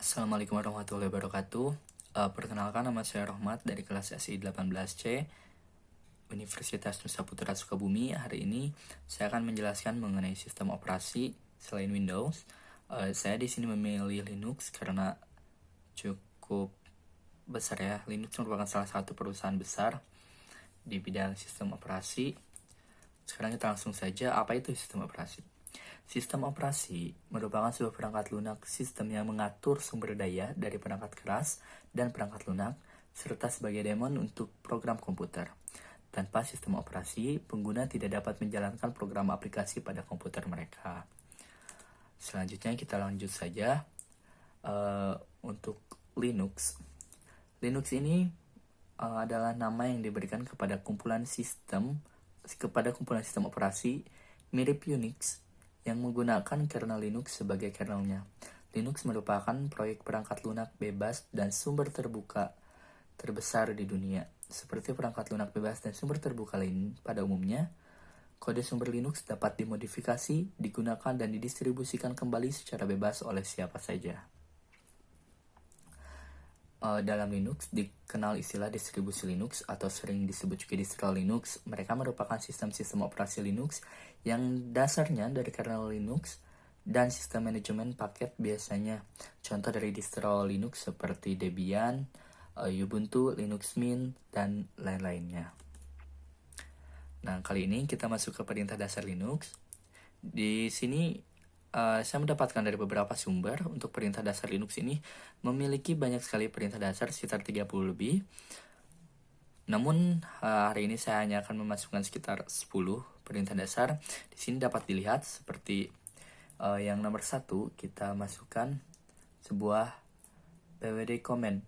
Assalamualaikum warahmatullahi wabarakatuh. Perkenalkan, nama saya Rohmat dari kelas SI 18C Universitas Nusa Putra Sukabumi. Hari ini saya akan menjelaskan mengenai sistem operasi selain Windows. Saya di sini memilih Linux karena cukup besar ya. Linux merupakan salah satu perusahaan besar di bidang sistem operasi. Sekarang kita langsung saja, apa itu sistem operasi? Sistem operasi merupakan sebuah perangkat lunak sistem yang mengatur sumber daya dari perangkat keras dan perangkat lunak, serta sebagai daemon untuk program komputer. Tanpa sistem operasi, pengguna tidak dapat menjalankan program aplikasi pada komputer mereka. Selanjutnya kita lanjut saja untuk Linux. Linux ini adalah nama yang diberikan kepada kumpulan sistem operasi mirip Unix yang menggunakan kernel Linux sebagai kernelnya. Linux merupakan proyek perangkat lunak bebas dan sumber terbuka terbesar di dunia. Seperti perangkat lunak bebas dan sumber terbuka lain pada umumnya, kode sumber Linux dapat dimodifikasi, digunakan, dan didistribusikan kembali secara bebas oleh siapa saja. Dalam Linux dikenal istilah distribusi Linux atau sering disebut juga distro Linux. Mereka merupakan sistem-sistem operasi Linux yang dasarnya dari kernel Linux dan sistem manajemen paket biasanya. Contoh dari distro Linux seperti Debian, Ubuntu, Linux Mint, dan lain-lainnya. Nah, kali ini kita masuk ke perintah dasar Linux. Di sini saya mendapatkan dari beberapa sumber untuk perintah dasar Linux ini memiliki banyak sekali perintah dasar, sekitar 30 lebih. Namun hari ini saya hanya akan memasukkan sekitar 10 perintah dasar. Di sini dapat dilihat seperti yang nomor 1, kita masukkan sebuah pwd command.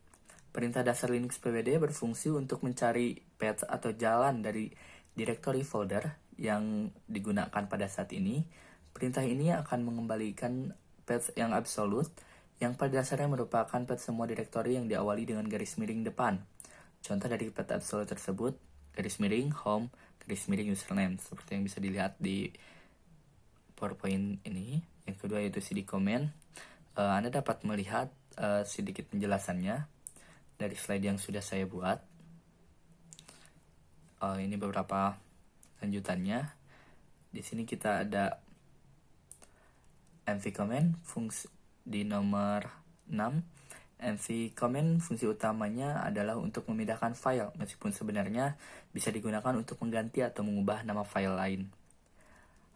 Perintah dasar Linux pwd berfungsi untuk mencari path atau jalan dari directory folder yang digunakan pada saat ini. Perintah ini akan mengembalikan path yang absolut, yang pada dasarnya merupakan path semua direktori yang diawali dengan garis miring depan. Contoh dari path absolut tersebut, garis miring home, garis miring username, seperti yang bisa dilihat di PowerPoint ini. Yang kedua yaitu cd command. Anda dapat melihat sedikit penjelasannya dari slide yang sudah saya buat. Ini beberapa lanjutannya. Di sini kita ada mv command fungsi di nomor 6. mv command fungsi utamanya adalah untuk memindahkan file, meskipun sebenarnya bisa digunakan untuk mengganti atau mengubah nama file lain.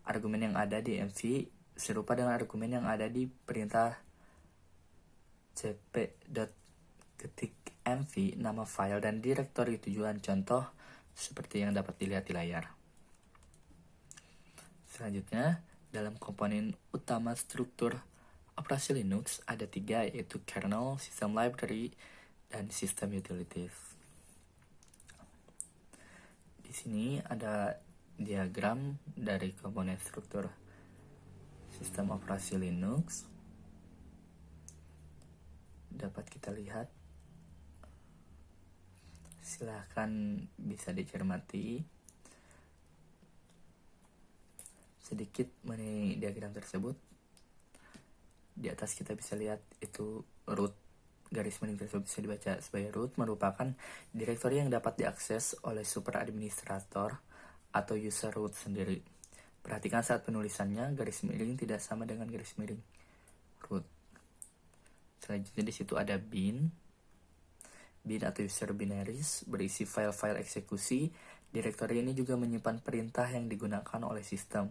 Argumen yang ada di mv serupa dengan argumen yang ada di perintah cp.ketik.mv nama file dan direktori tujuan, contoh seperti yang dapat dilihat di layar. Selanjutnya, dalam komponen utama struktur operasi Linux ada 3, yaitu kernel, system library, dan system utilities. Di sini ada diagram dari komponen struktur sistem operasi Linux. Dapat kita lihat. Silahkan bisa dicermati sedikit mengenai diagram tersebut. Di atas kita bisa lihat itu root. Garis miring tersebut bisa dibaca sebagai root merupakan direktori yang dapat diakses oleh super administrator atau user root sendiri. Perhatikan saat penulisannya, garis miring tidak sama dengan garis miring root. Selanjutnya di situ ada bin. Bin atau user binaries berisi file-file eksekusi. Direktori ini juga menyimpan perintah yang digunakan oleh sistem.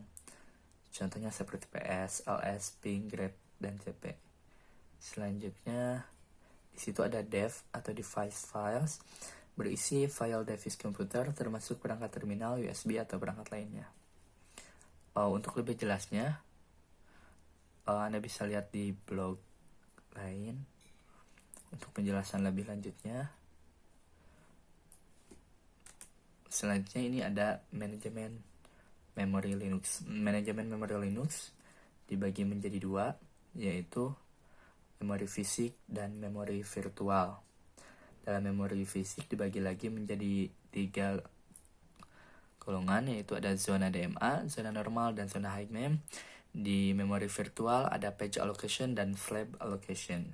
Contohnya seperti ps, ls, ping, grep, dan cp. Selanjutnya di situ ada dev atau device files berisi file device komputer termasuk perangkat terminal, USB, atau perangkat lainnya. Untuk lebih jelasnya, Anda bisa lihat di blog lain untuk penjelasan lebih lanjutnya. Selanjutnya ini ada manajemen memori Linux. Manajemen memori Linux dibagi menjadi 2, yaitu memori fisik dan memori virtual. Dalam memori fisik dibagi lagi menjadi 3 golongan, yaitu ada zona DMA, zona normal, dan zona high mem. Di memori virtual ada page allocation dan flap allocation.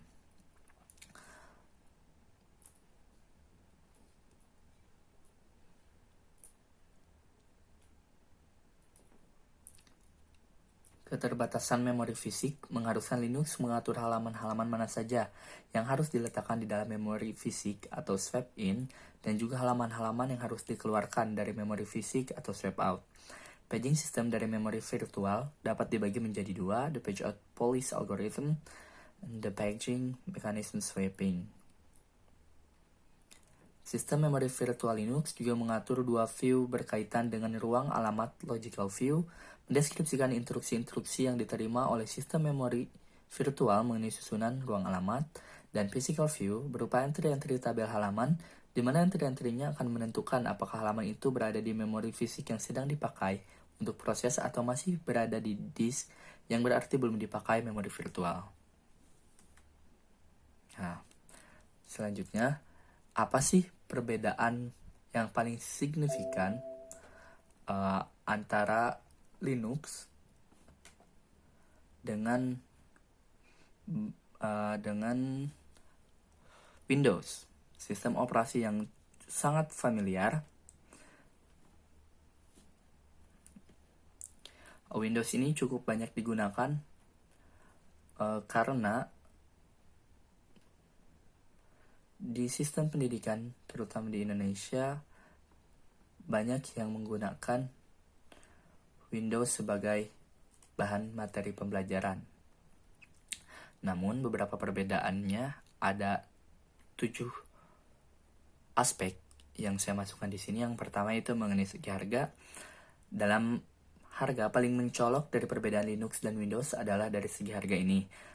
Keterbatasan memori fisik mengharuskan Linux mengatur halaman-halaman mana saja yang harus diletakkan di dalam memori fisik atau swap in, dan juga halaman-halaman yang harus dikeluarkan dari memori fisik atau swap out. Paging sistem dari memori virtual dapat dibagi menjadi dua, the page out police algorithm and the paging mechanism swapping. Sistem memori virtual Linux juga mengatur dua view berkaitan dengan ruang alamat logical view, mendeskripsikan instruksi-instruksi yang diterima oleh sistem memori virtual mengenai susunan ruang alamat, dan physical view berupa entry-entry tabel halaman, di mana entry-entry-nya akan menentukan apakah halaman itu berada di memori fisik yang sedang dipakai untuk proses atau masih berada di disk, yang berarti belum dipakai memori virtual. Nah, selanjutnya, apa sih perbedaan yang paling signifikan antara Linux dengan Windows, sistem operasi yang sangat familiar? Windows ini cukup banyak digunakan karena di sistem pendidikan, terutama di Indonesia, banyak yang menggunakan Windows sebagai bahan materi pembelajaran. Namun, beberapa perbedaannya ada 7 aspek yang saya masukkan di sini. Yang pertama itu mengenai segi harga. Dalam harga, paling mencolok dari perbedaan Linux dan Windows adalah dari segi harga ini.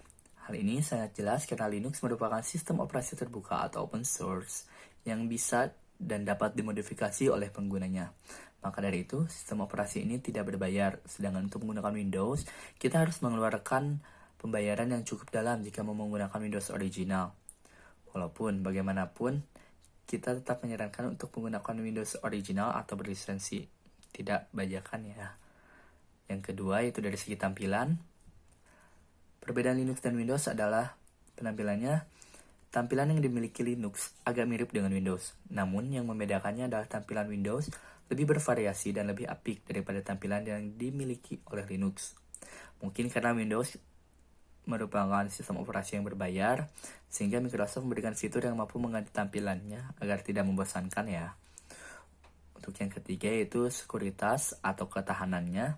Hal ini sangat jelas karena Linux merupakan sistem operasi terbuka atau open source yang bisa dan dapat dimodifikasi oleh penggunanya. Maka dari itu, sistem operasi ini tidak berbayar. Sedangkan untuk menggunakan Windows, kita harus mengeluarkan pembayaran yang cukup dalam jika mau menggunakan Windows original. Walaupun bagaimanapun, kita tetap menyarankan untuk menggunakan Windows original atau berlisensi, tidak bajakan ya. Yang kedua, itu dari segi tampilan. Perbedaan Linux dan Windows adalah penampilannya. Tampilan yang dimiliki Linux agak mirip dengan Windows, namun yang membedakannya adalah tampilan Windows lebih bervariasi dan lebih apik daripada tampilan yang dimiliki oleh Linux. Mungkin karena Windows merupakan sistem operasi yang berbayar, sehingga Microsoft memberikan fitur yang mampu mengganti tampilannya agar tidak membosankan ya. Untuk yang ketiga yaitu sekuritas atau ketahanannya.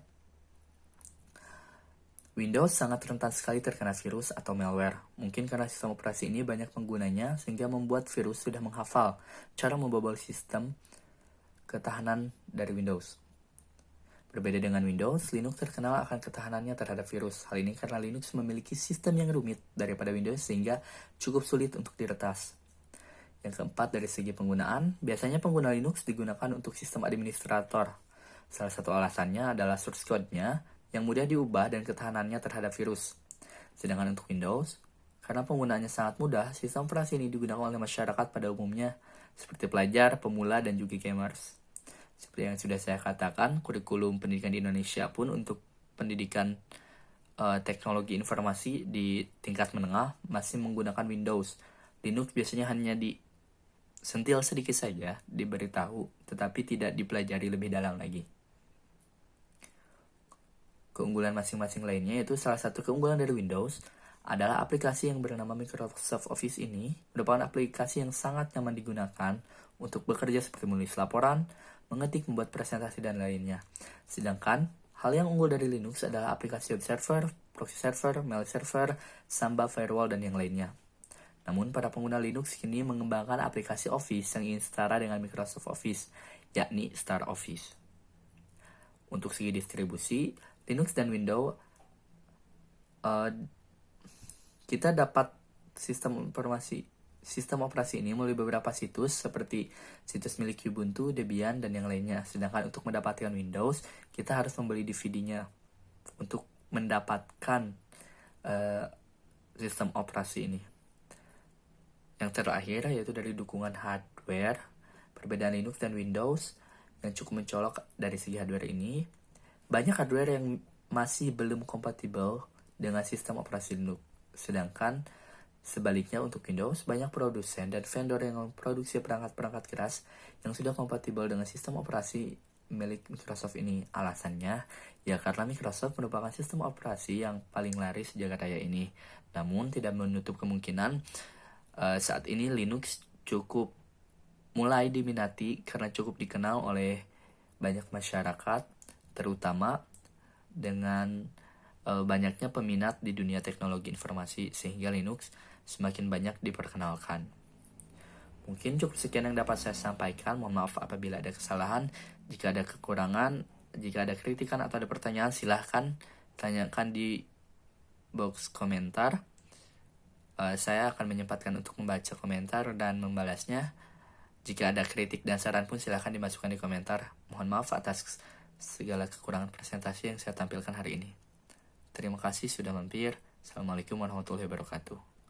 Windows sangat rentan sekali terkena virus atau malware. Mungkin karena sistem operasi ini banyak penggunanya sehingga membuat virus sudah menghafal cara membobol sistem ketahanan dari Windows. Berbeda dengan Windows, Linux terkenal akan ketahanannya terhadap virus. Hal ini karena Linux memiliki sistem yang rumit daripada Windows sehingga cukup sulit untuk diretas. Yang keempat, dari segi penggunaan, biasanya pengguna Linux digunakan untuk sistem administrator. Salah satu alasannya adalah source code-nya yang mudah diubah dan ketahanannya terhadap virus. Sedangkan untuk Windows, karena penggunaannya sangat mudah, sistem operasi ini digunakan oleh masyarakat pada umumnya, seperti pelajar, pemula, dan juga gamers. Seperti yang sudah saya katakan, kurikulum pendidikan di Indonesia pun untuk pendidikan teknologi informasi di tingkat menengah masih menggunakan Windows. Linux biasanya hanya disentil sedikit saja, diberitahu, tetapi tidak dipelajari lebih dalam lagi. Keunggulan masing-masing lainnya yaitu salah satu keunggulan dari Windows adalah aplikasi yang bernama Microsoft Office ini merupakan aplikasi yang sangat nyaman digunakan untuk bekerja seperti menulis laporan, mengetik, membuat presentasi, dan lainnya. Sedangkan hal yang unggul dari Linux adalah aplikasi web server, proxy server, mail server, Samba firewall, dan yang lainnya. Namun para pengguna Linux kini mengembangkan aplikasi Office yang ingin setara dengan Microsoft Office, yakni Star Office. Untuk segi distribusi, Linux dan Windows, kita dapat sistem operasi ini melalui beberapa situs seperti situs milik Ubuntu, Debian, dan yang lainnya. Sedangkan untuk mendapatkan Windows, kita harus membeli DVD-nya untuk mendapatkan sistem operasi ini. Yang terakhir yaitu dari dukungan hardware. Perbedaan Linux dan Windows yang cukup mencolok dari segi hardware ini, banyak hardware yang masih belum kompatibel dengan sistem operasi Linux. Sedangkan sebaliknya untuk Windows, banyak produsen dan vendor yang memproduksi perangkat-perangkat keras yang sudah kompatibel dengan sistem operasi milik Microsoft ini. Alasannya, ya karena Microsoft merupakan sistem operasi yang paling laris jagat raya ini. Namun, tidak menutup kemungkinan saat ini Linux cukup mulai diminati karena cukup dikenal oleh banyak masyarakat, terutama dengan banyaknya peminat di dunia teknologi informasi, sehingga Linux semakin banyak diperkenalkan. Mungkin cukup sekian yang dapat saya sampaikan. Mohon maaf apabila ada kesalahan. Jika ada kekurangan, jika ada kritikan atau ada pertanyaan, silahkan tanyakan di box komentar. Saya akan menyempatkan untuk membaca komentar dan membalasnya. Jika ada kritik dan saran pun silahkan dimasukkan di komentar. Mohon maaf atas segala kekurangan presentasi yang saya tampilkan hari ini. Terima kasih sudah mampir. Assalamualaikum warahmatullahi wabarakatuh.